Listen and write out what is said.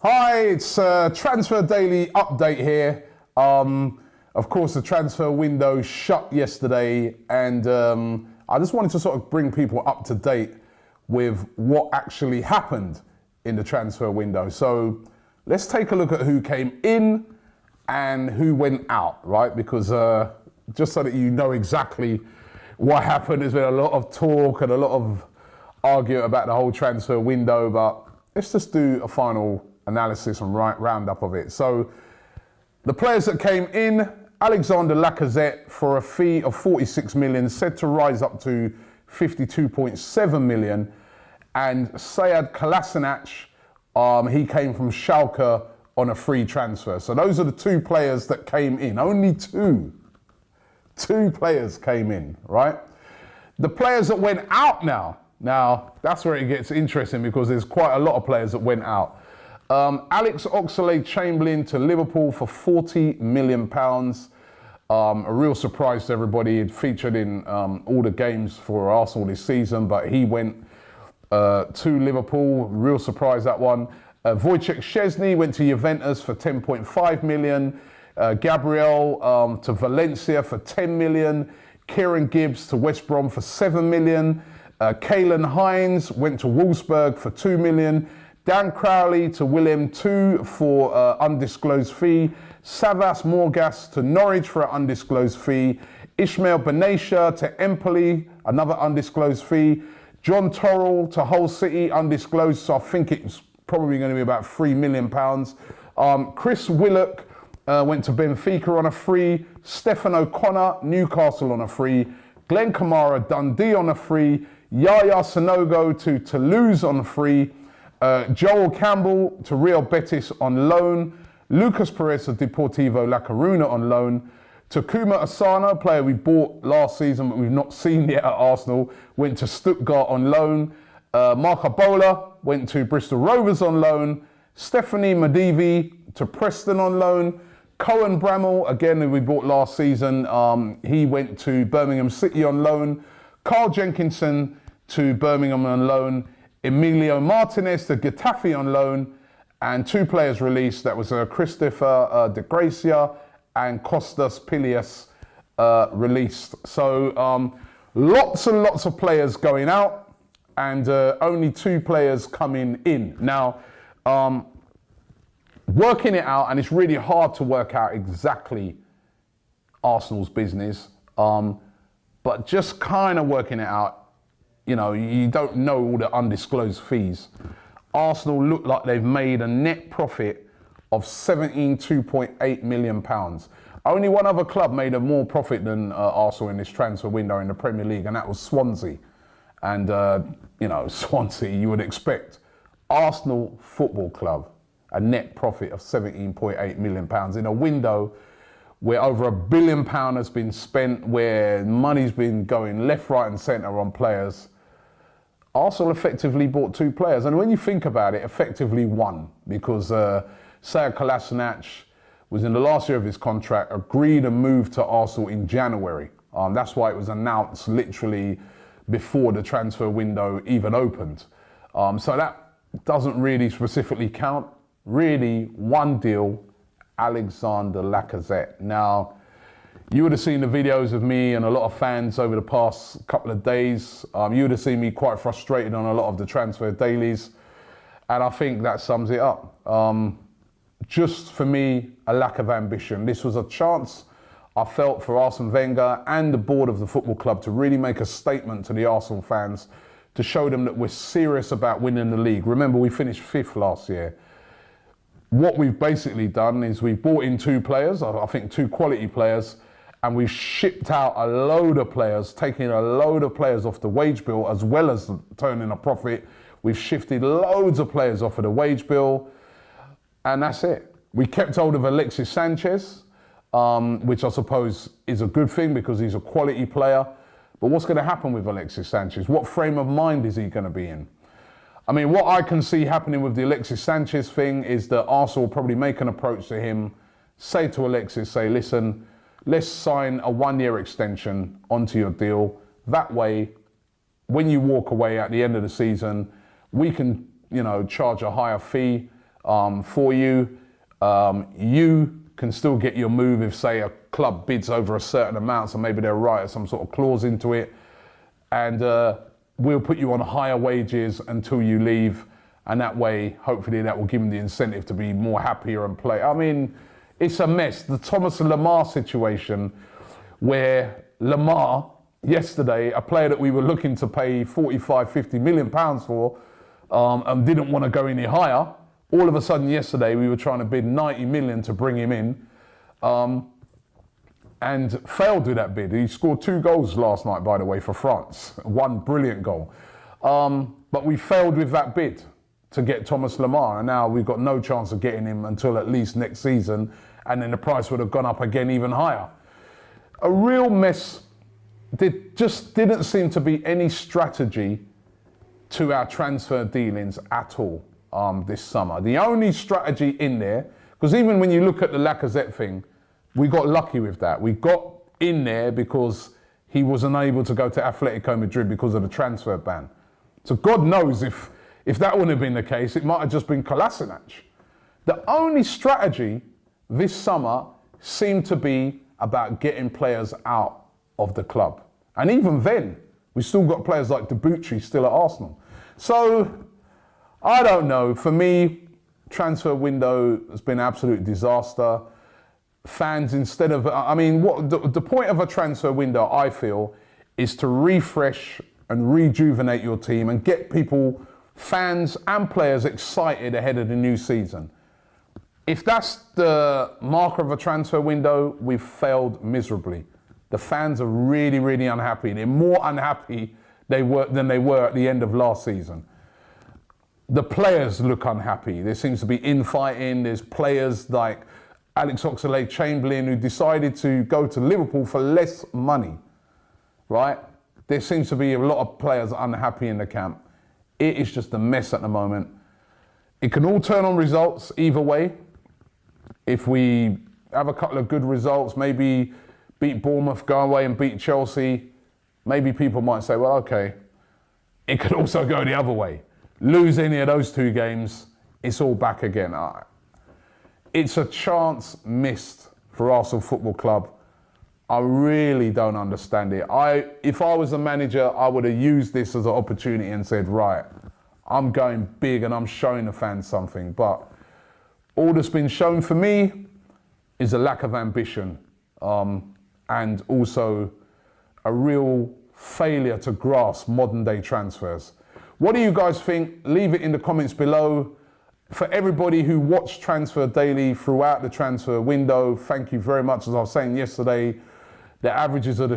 Hi, it's Transfer Daily update here. Of course, the transfer window shut yesterday, and I just wanted to sort of bring people up to date with what actually happened in the transfer window. So let's take a look at who came in and who went out, right? Because just so that you know exactly what happened, there's been a lot of talk and a lot of argument about the whole transfer window, but let's just do a final analysis and roundup of it. So the players that came in: Alexander Lacazette for a fee of 46 million, said to rise up to 52.7 million, and Sead Kolasinac, he came from Schalke on a free transfer. So those are the two players that came in. Only two players came in, right? The players that went out now that's where it gets interesting, because there's quite a lot of players that went out. Alex Oxlade-Chamberlain to Liverpool for £40 million. A real surprise to everybody. He'd featured in all the games for Arsenal this season, but he went to Liverpool. Real surprise, that one. Wojciech Szczesny went to Juventus for 10.5 million. Gabriel to Valencia for 10 million. Kieran Gibbs to West Brom for 7 million. Kalen Hines went to Wolfsburg for 2 million. Dan Crowley to Willem II for undisclosed fee. Savas Morgas to Norwich for an undisclosed fee. Ismail Benatia to Empoli, another undisclosed fee. John Torrell to Hull City, undisclosed, so I think it's probably going to be about £3 million. Chris Willock went to Benfica on a free. Stefan O'Connor, Newcastle on a free. Glenn Kamara, Dundee on a free. Yaya Sanogo to Toulouse on a free. Joel Campbell to Real Betis on loan. Lucas Perez to Deportivo La Coruna on loan. Takuma Asano, player we bought last season but we've not seen yet at Arsenal, went to Stuttgart on loan. Mark Abola went to Bristol Rovers on loan. Stephanie Madivi to Preston on loan. Cohen Bramall, again, who we bought last season, he went to Birmingham City on loan. Carl Jenkinson to Birmingham on loan. Emilio Martinez to Getafe on loan, and two players released. That was Christopher De Gracia and Kostas Pilias released. So lots and lots of players going out, and only two players coming in. Now, working it out, and it's really hard to work out exactly Arsenal's business, but just kind of working it out, you know, you don't know all the undisclosed fees. Arsenal look like they've made a net profit of £17.8 million. Only one other club made a more profit than Arsenal in this transfer window in the Premier League, and that was Swansea. And, you know, Swansea, you would expect. Arsenal Football Club, a net profit of £17.8 million in a window where over £1 billion has been spent, where money's been going left, right and centre on players. Arsenal effectively bought two players, and when you think about it, effectively one, because Sead Kolasinac was in the last year of his contract, agreed a move to Arsenal in January. That's why it was announced literally before the transfer window even opened. So that doesn't really specifically count. Really, one deal, Alexander Lacazette. Now, you would have seen the videos of me and a lot of fans over the past couple of days. You would have seen me quite frustrated on a lot of the transfer dailies, and I think that sums it up. Just for me, a lack of ambition. This was a chance I felt for Arsene Wenger and the board of the football club to really make a statement to the Arsenal fans, to show them that we're serious about winning the league. Remember, we finished 5th last year. What we've basically done is we've brought in two players, I think two quality players, and we've shipped out a load of players, taking a load of players off the wage bill as well as turning a profit. We've shifted loads of players off of the wage bill, and that's it. We kept hold of Alexis Sanchez, which I suppose is a good thing because he's a quality player. But what's going to happen with Alexis Sanchez? What frame of mind is he going to be in? I mean, what I can see happening with the Alexis Sanchez thing is that Arsenal will probably make an approach to him, say to Alexis, say, listen, let's sign a 1-year extension onto your deal. That way, when you walk away at the end of the season, we can, you know, charge a higher fee for you. You can still get your move if, say, a club bids over a certain amount, so maybe they'll write some sort of clause into it, and we'll put you on higher wages until you leave, and that way, hopefully, that will give them the incentive to be more happier and play. I mean, it's a mess. The Thomas Lemar situation, where Lemar, yesterday, a player that we were looking to pay 45, 50 million pounds for, and didn't want to go any higher. All of a sudden yesterday, we were trying to bid 90 million to bring him in, and failed with that bid. He scored 2 goals last night, by the way, for France. One brilliant goal. But we failed with that bid to get Thomas Lemar, and now we've got no chance of getting him until at least next season, and then the price would have gone up again even higher. A real mess. There just didn't seem to be any strategy to our transfer dealings at all this summer. The only strategy in there, because even when you look at the Lacazette thing, we got lucky with that. We got in there because he was unable to go to Atletico Madrid because of the transfer ban. So God knows if that wouldn't have been the case, it might have just been Kolasinac. The only strategy this summer seemed to be about getting players out of the club. And even then, we still got players like Debuchy still at Arsenal. So, I don't know. For me, transfer window has been an absolute disaster. Fans, instead of, I mean, what the point of a transfer window, I feel, is to refresh and rejuvenate your team and get people, fans and players, excited ahead of the new season. If that's the marker of a transfer window, we've failed miserably. The fans are really, really unhappy. They're more unhappy than they were at the end of last season. The players look unhappy. There seems to be infighting. There's players like Alex Oxlade-Chamberlain who decided to go to Liverpool for less money, right? There seems to be a lot of players unhappy in the camp. It is just a mess at the moment. It can all turn on results either way. If we have a couple of good results, maybe beat Bournemouth, go away and beat Chelsea, maybe people might say, well, okay. It could also go the other way. Lose any of those 2 games, it's all back again. It's a chance missed for Arsenal Football Club. I really don't understand it. If I was a manager, I would have used this as an opportunity and said, right, I'm going big and I'm showing the fans something. But all that's been shown for me is a lack of ambition, and also a real failure to grasp modern day transfers. What do you guys think? Leave it in the comments below. For everybody who watched Transfer Daily throughout the transfer window, thank you very much. As I was saying yesterday, the averages of the